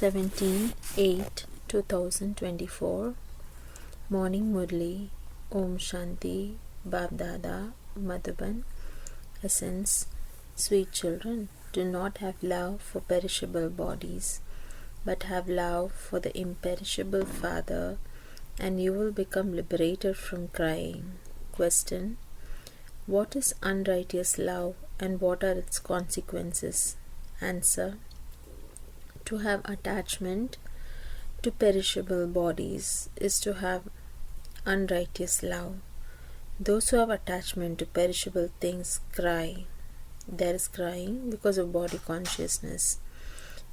17/8/2024 Morning Murli. Om Shanti. Bab Dada Madhuban. Essence. Sweet children, do not have love for perishable bodies, but have love for the imperishable Father, and you will become liberated from crying. Question. What is unrighteous love and what are its consequences? Answer. To have attachment to perishable bodies is to have unrighteous love. Those who have attachment to perishable things cry. There is crying because of body consciousness.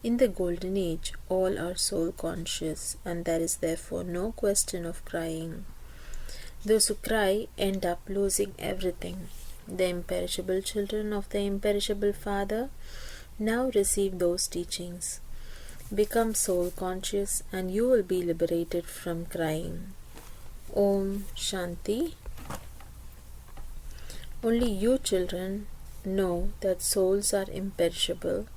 In the golden age, all are soul conscious, and there is therefore no question of crying. Those who cry end up losing everything. The imperishable children of the imperishable Father now receive those teachings. Become soul conscious and you will be liberated from crying. Om Shanti. Only you children know that souls are imperishable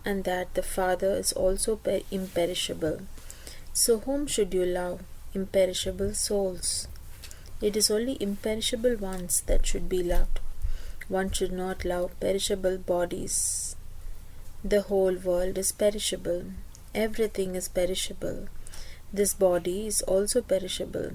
and that the Father is also imperishable. So whom should you love? Imperishable souls. It is only imperishable ones that should be loved. One should not love perishable bodies. The whole world is perishable. Everything is perishable. This body is also perishable,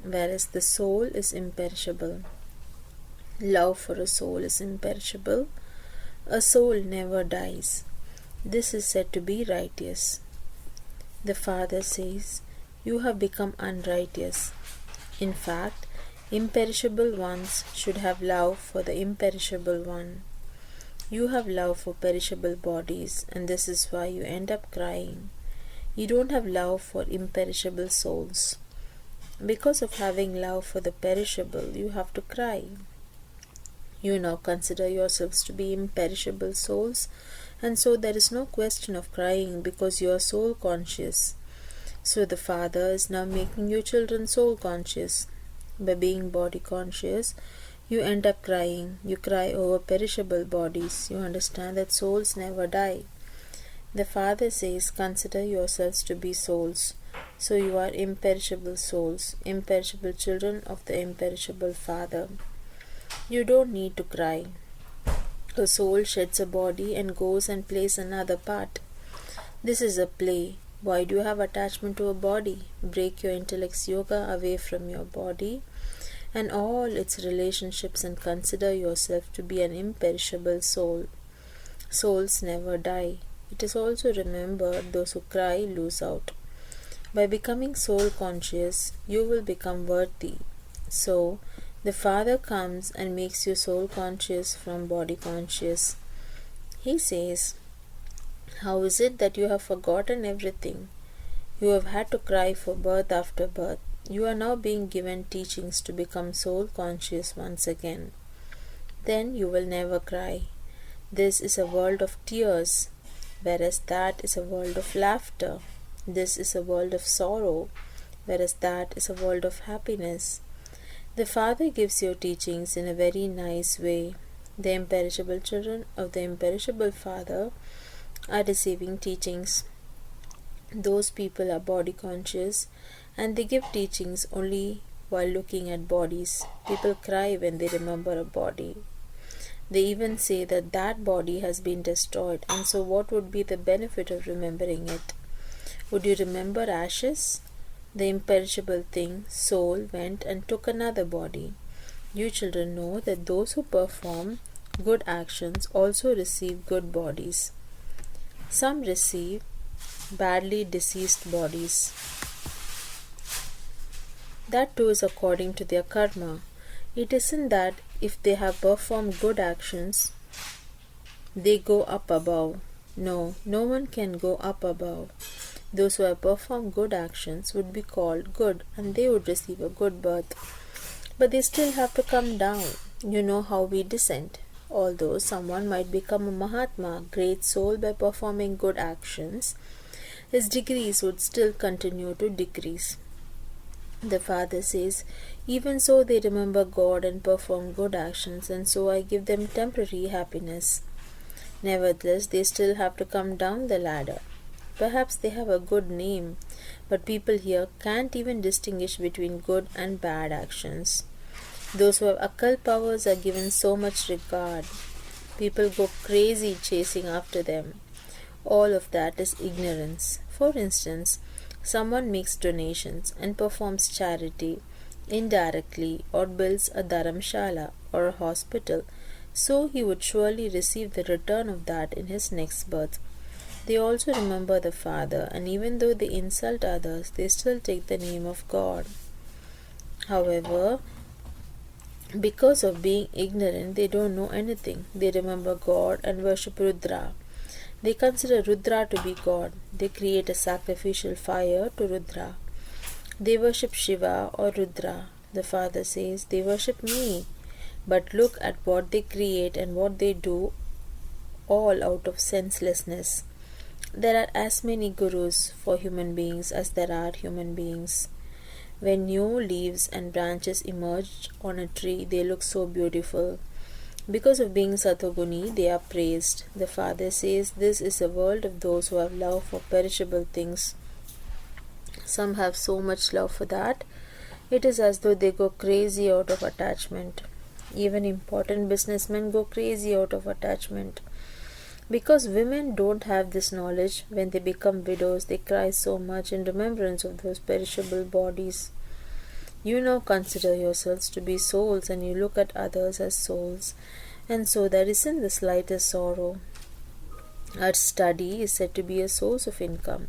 whereas the soul is imperishable. Love for a soul is imperishable. A soul never dies. This is said to be righteous. The Father says, you have become unrighteous. In fact, imperishable ones should have love for the imperishable one. You have love for perishable bodies, and this is why you end up crying. You don't have love for imperishable souls. Because of having love for the perishable, you have to cry. You now consider yourselves to be imperishable souls, and so there is no question of crying because you are soul conscious. So the Father is now making you children soul conscious. By being body conscious, you end up crying. You cry over perishable bodies. You understand that souls never die. The Father says, consider yourselves to be souls. So you are imperishable souls, imperishable children of the imperishable Father. You don't need to cry. A soul sheds a body and goes and plays another part. This is a play. Why do you have attachment to a body? Break your intellect's yoga away from your body and all its relationships and consider yourself to be an imperishable soul. Souls never die. It is also remembered those who cry lose out. By becoming soul conscious, you will become worthy. So, the Father comes and makes you soul conscious from body conscious. He says, how is it that you have forgotten everything? You have had to cry for birth after birth. You are now being given teachings to become soul conscious once again. Then you will never cry. This is a world of tears, whereas that is a world of laughter. This is a world of sorrow, whereas that is a world of happiness. The Father gives you teachings in a very nice way. The imperishable children of the imperishable Father are receiving teachings. Those people are body conscious and they give teachings only while looking at bodies. People cry when they remember a body. They even say that that body has been destroyed, and so what would be the benefit of remembering it? Would you remember ashes? The imperishable thing, soul, went and took another body. You children know that those who perform good actions also receive good bodies. Some receive badly deceased bodies. That too is according to their karma. It isn't that if they have performed good actions, they go up above. No, no one can go up above. Those who have performed good actions would be called good and they would receive a good birth. But they still have to come down. You know how we descend. Although someone might become a Mahatma, great soul, by performing good actions, his degrees would still continue to decrease. The Father says, even so they remember God and perform good actions, and so I give them temporary happiness. Nevertheless, they still have to come down the ladder. Perhaps they have a good name, but people here can't even distinguish between good and bad actions. Those who have occult powers are given so much regard. People go crazy chasing after them. All of that is ignorance. For instance, someone makes donations and performs charity indirectly or builds a dharamshala or a hospital, so he would surely receive the return of that in his next birth. They also remember the Father, and even though they insult others, they still take the name of God. However, because of being ignorant, they don't know anything. They remember God and worship Rudra. They consider Rudra to be God. They create a sacrificial fire to Rudra. They worship Shiva or Rudra. The Father says, they worship me. But look at what they create and what they do, all out of senselessness. There are as many gurus for human beings as there are human beings. When new leaves and branches emerge on a tree, they look so beautiful. Because of being Satoguni, they are praised. The Father says this is a world of those who have love for perishable things. Some have so much love for that, it is as though they go crazy out of attachment. Even important businessmen go crazy out of attachment. Because women don't have this knowledge, when they become widows, they cry so much in remembrance of those perishable bodies. You now consider yourselves to be souls, and you look at others as souls, and so there isn't the slightest sorrow. Our study is said to be a source of income.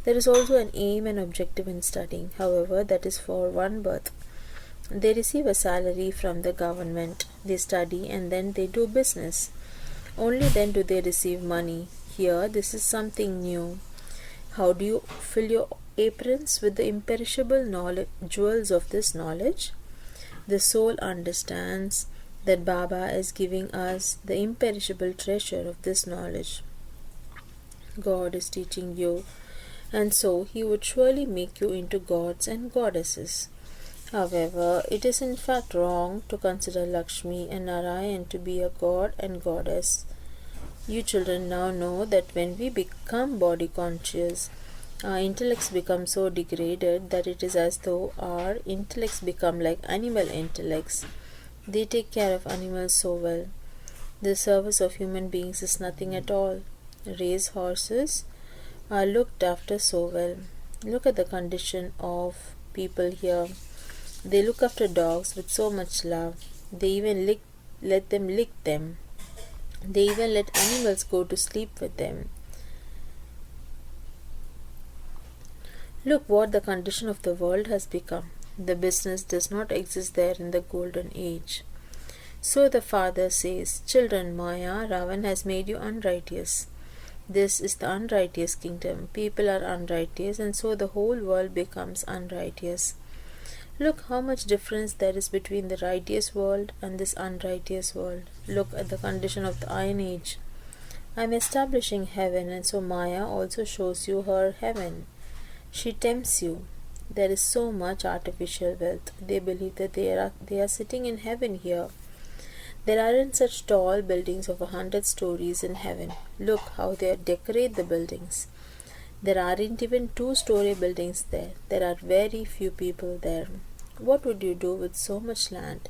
There is also an aim and objective in studying. However, that is for one birth. They receive a salary from the government. They study and then they do business. Only then do they receive money. Here, this is something new. How do you fill your aprons with the imperishable knowledge, jewels of this knowledge? The soul understands that Baba is giving us the imperishable treasure of this knowledge. God is teaching you, and so He would surely make you into gods and goddesses. However, it is in fact wrong to consider Lakshmi and Narayan to be a god and goddess. You children now know that when we become body conscious, our intellects become so degraded that it is as though our intellects become like animal intellects. They take care of animals so well. The service of human beings is nothing at all. Race horses are looked after so well. Look at the condition of people here. They look after dogs with so much love. They even let them lick them. They even let animals go to sleep with them. Look what the condition of the world has become. The business does not exist there in the golden age. So the Father says, children, Maya, Ravan has made you unrighteous. This is the unrighteous kingdom. People are unrighteous, and so the whole world becomes unrighteous. Look how much difference there is between the righteous world and this unrighteous world. Look at the condition of the Iron Age. I am establishing heaven, and so Maya also shows you her heaven. She tempts you. There is so much artificial wealth. They believe that they are sitting in heaven here. There aren't such tall buildings of 100 stories in heaven. Look how they decorate the buildings. There aren't even 2-story buildings there. There are very few people there. What would you do with so much land?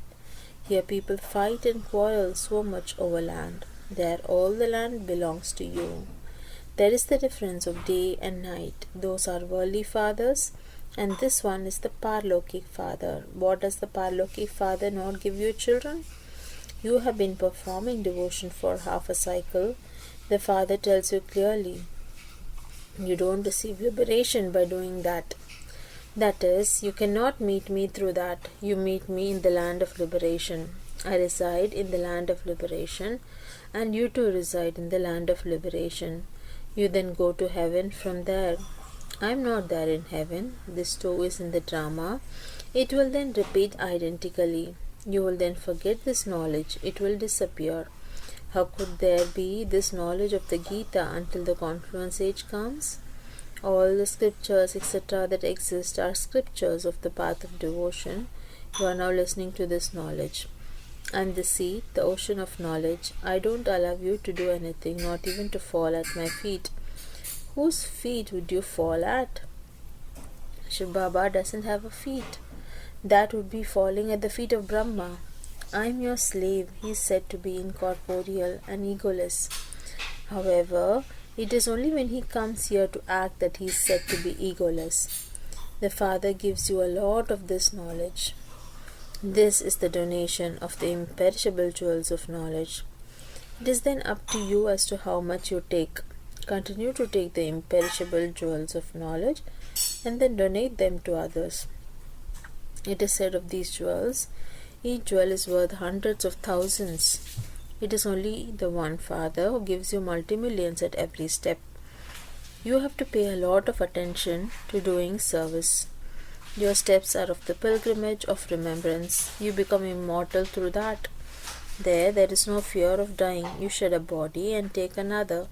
Here people fight and quarrel so much over land. There all the land belongs to you. There is the difference of day and night. Those are worldly fathers, and this one is the Parlokik Father. What does the Parlokik Father not give you, children? You have been performing devotion for half a cycle. The Father tells you clearly, you don't receive liberation by doing that. That is, you cannot meet me through that. You meet me in the land of liberation. I reside in the land of liberation, and you too reside in the land of liberation. You then go to heaven from there. I am not there in heaven. This too is in the drama. It will then repeat identically. You will then forget this knowledge. It will disappear. How could there be this knowledge of the Gita until the confluence age comes? All the scriptures, etc., that exist are scriptures of the path of devotion. You are now listening to this knowledge. I am the sea, the ocean of knowledge. I don't allow you to do anything, not even to fall at my feet. Whose feet would you fall at? Shiv Baba doesn't have a feet. That would be falling at the feet of Brahma. I am your slave, he is said to be incorporeal and egoless. However, it is only when he comes here to act that he is said to be egoless. The Father gives you a lot of this knowledge. This is the donation of the imperishable jewels of knowledge. It is then up to you as to how much you take. Continue to take the imperishable jewels of knowledge and then donate them to others. It is said of these jewels, each jewel is worth hundreds of thousands. It is only the one Father who gives you multi-millions at every step. You have to pay a lot of attention to doing service. Your steps are of the pilgrimage of remembrance. You become immortal through that. There is no fear of dying. You shed a body and take another.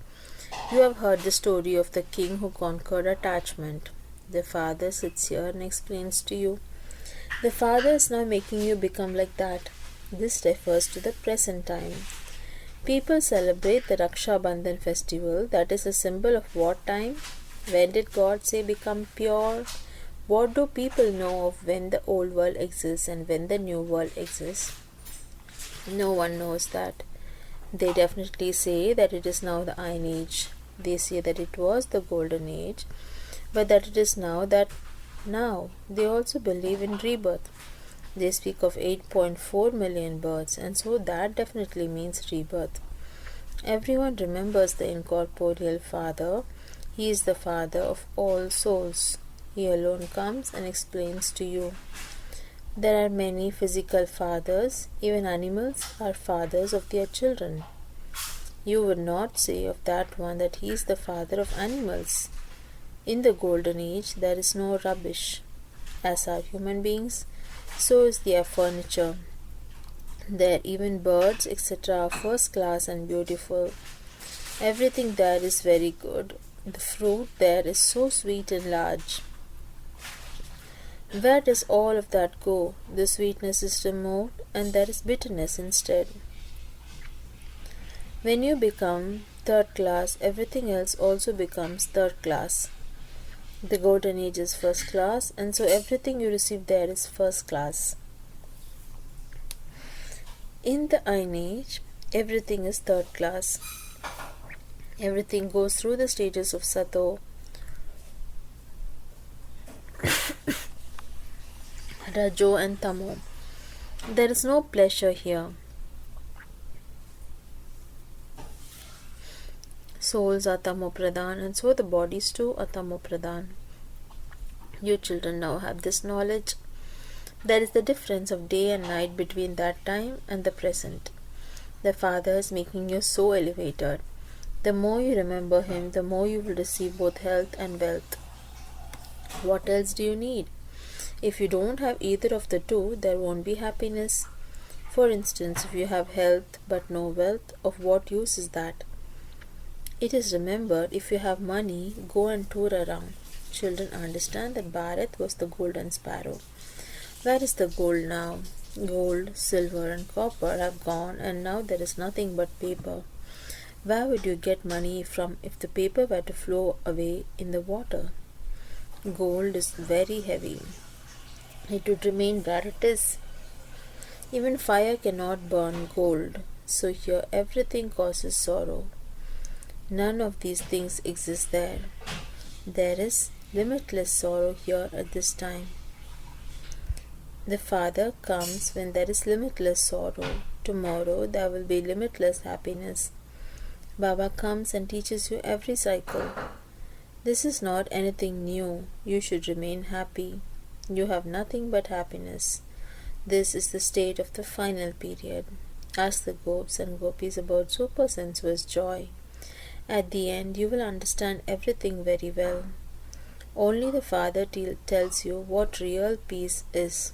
You have heard the story of the king who conquered attachment. The Father sits here and explains to you. The Father is now making you become like that. This refers to the present time. People celebrate the Raksha Bandhan festival. That is a symbol of what time? When did God say become pure? What do people know of when the old world exists and when the new world exists? No one knows that. They definitely say that it is now the Iron Age. They say that it was the Golden Age, but that it is now that now. They also believe in rebirth. They speak of 8.4 million births, and so that definitely means rebirth. Everyone remembers the incorporeal Father. He is the Father of all souls. He alone comes and explains to you. There are many physical fathers. Even animals are fathers of their children. You would not say of that one that he is the father of animals. In the Golden Age, there is no rubbish. As are human beings, so is their furniture. There, even birds, etc., are first class and beautiful. Everything there is very good. The fruit there is so sweet and large. Where does all of that go? The sweetness is removed and there is bitterness instead. When you become third class, everything else also becomes third class. The Golden Age is first class, and so everything you receive there is first class. In the Iron Age, everything is third class. Everything goes through the stages of Sato, Rajo and Tamo. There is no pleasure here. Souls are Tamo Pradhan, and so the bodies too are Tamo Pradhan. You children now have this knowledge. There is the difference of day and night between that time and the present. The Father is making you so elevated. The more you remember Him, the more you will receive both health and wealth. What else do you need? If you don't have either of the two, there won't be happiness. For instance, if you have health but no wealth, of what use is that? It is remembered, if you have money, go and tour around. Children understand that Bharat was the golden sparrow. Where is the gold now? Gold, silver and copper have gone, and now there is nothing but paper. Where would you get money from if the paper were to flow away in the water? Gold is very heavy. It would remain where it is. Even fire cannot burn gold. So here everything causes sorrow. None of these things exist there. There is limitless sorrow here at this time. The Father comes when there is limitless sorrow. Tomorrow there will be limitless happiness. Baba comes and teaches you every cycle. This is not anything new. You should remain happy. You have nothing but happiness. This is the state of the final period. Ask the gopis and gopis about super sensuous joy. At the end, you will understand everything very well. Only the Father tells you what real peace is.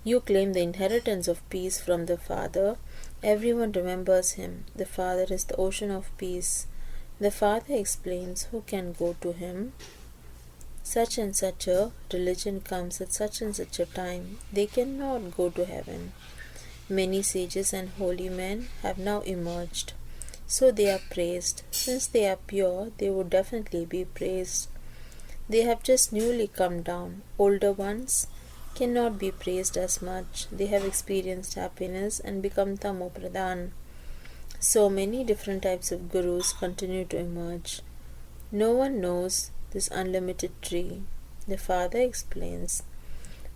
You claim the inheritance of peace from the Father. Everyone remembers Him. The Father is the ocean of peace. The Father explains who can go to Him. Such and such a religion comes at such and such a time. They cannot go to heaven. Many sages and holy men have now emerged. so they are praised. Since they are pure, they would definitely be praised. They have just newly come down. Older ones cannot be praised as much. They have experienced happiness and become Tamo Pradhan. So many different types of gurus continue to emerge. No one knows this unlimited tree. The Father explains,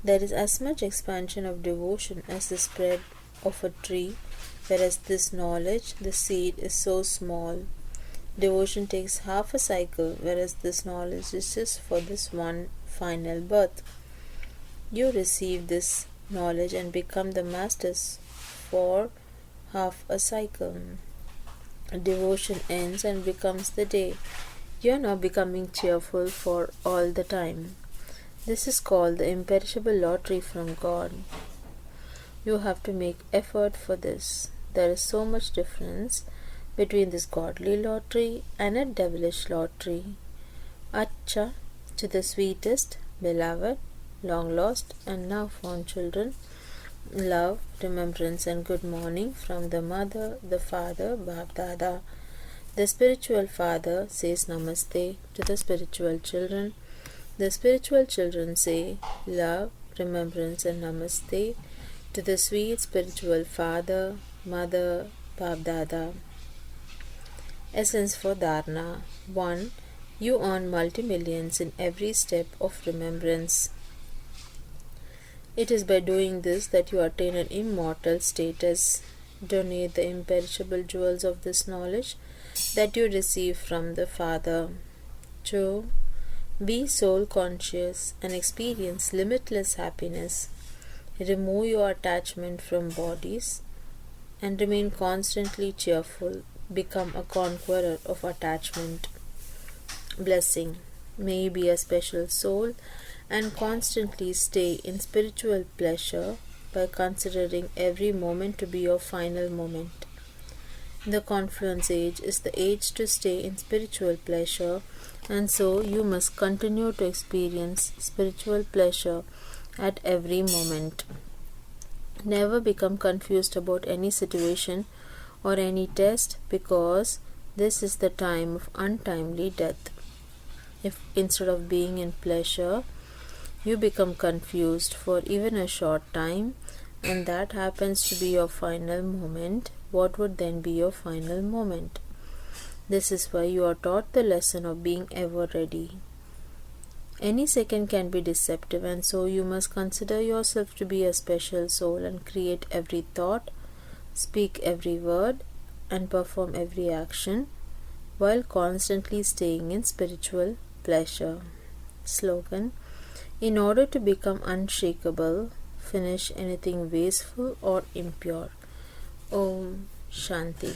there is as much expansion of devotion as the spread of a tree, whereas this knowledge, the seed, is so small. Devotion takes half a cycle, whereas this knowledge is just for this one final birth. You receive this knowledge and become the masters for half a cycle. Devotion ends and becomes the day. You are now becoming cheerful for all the time. This is called the imperishable lottery from God. You have to make effort for this. There is so much difference between this godly lottery and a devilish lottery. Acha, to the sweetest, beloved, long lost and now found children, love, remembrance and good morning from the mother, the father, Bab Dada. The spiritual father says namaste to the spiritual children. The spiritual children say love, remembrance and namaste to the sweet spiritual father, mother, Bab Dada. Essence for Dharna. 1. You earn multi-millions in every step of remembrance. It is by doing this that you attain an immortal status. Donate the imperishable jewels of this knowledge that you receive from the Father. 2. Be soul conscious and experience limitless happiness. Remove your attachment from bodies and remain constantly cheerful. Become a conqueror of attachment. Blessing. May you be a special soul and constantly stay in spiritual pleasure by considering every moment to be your final moment. The confluence age is the age to stay in spiritual pleasure, and so you must continue to experience spiritual pleasure at every moment. Never become confused about any situation or any test, because this is the time of untimely death. If instead of being in pleasure, you become confused for even a short time, and that happens to be your final moment, what would then be your final moment? This is why you are taught the lesson of being ever ready. Any second can be deceptive, and so you must consider yourself to be a special soul and create every thought, speak every word, and perform every action while constantly staying in spiritual pleasure. Slogan. In order to become unshakable, finish anything wasteful or impure. Om Shanti.